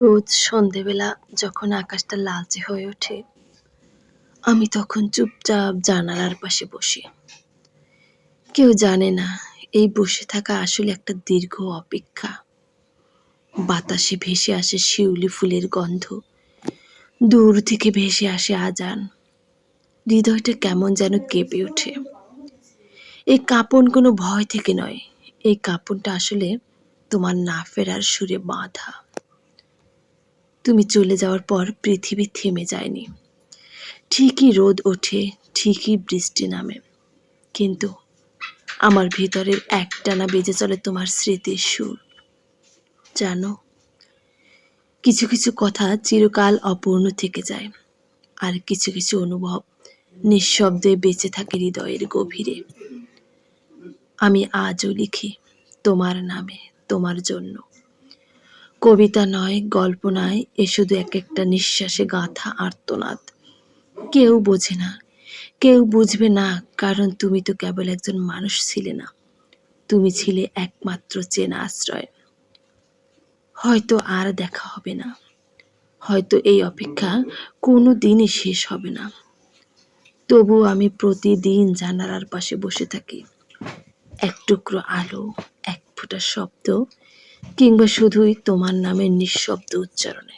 রোজ সন্ধেবেলা যখন আকাশটা লালচে হয়ে ওঠে, আমি তখন চুপচাপ জানালার পাশে বসি। কেউ জানে না এই বসে থাকা আসলে একটা দীর্ঘ অপেক্ষা। বাতাসে ভেসে আসে শিউলি ফুলের গন্ধ, দূর থেকে ভেসে আসে আজান। হৃদয়টা কেমন যেন কেঁপে ওঠে। এই কাঁপন কোনো ভয় থেকে নয়, এই কাঁপনটা আসলে তোমার না ফেরার সুরে বাঁধা। তুমি চলে যাওয়ার পর পৃথিবী থেমে যায়নি। ঠিকই রোদ ওঠে, ঠিকই বৃষ্টি নামে, কিন্তু আমার ভিতরের একটানা বেজে চলে তোমার স্মৃতির সুর। জানো, কিছু কিছু কথা চিরকাল অপূর্ণ থেকে যায়, আর কিছু কিছু অনুভব নিঃশব্দে বেঁচে থাকে হৃদয়ের গভীরে। আমি আজও লিখি তোমার নামে, তোমার জন্য। কবিতা নয়, গল্প নয়, এ শুধু এক একটা নিঃশ্বাসে গাঁথা আর্তনাদ। কেউ বোঝে না, কেউ বুঝবে না, কারণ তুমি তো কেবল একজন মানুষ ছিলে না, তুমি ছিলে একমাত্র চেনা আশ্রয়। হয়তো আর দেখা হবে না, হয়তো এই অপেক্ষা কোনো দিনই শেষ হবে না, তবু আমি প্রতিদিন জানালার পাশে বসে থাকি। এক টুকরো আলো, এক ফোঁটা শব্দ, কিংবা শুধুই তোমার নামের নিঃশব্দ উচ্চারণে।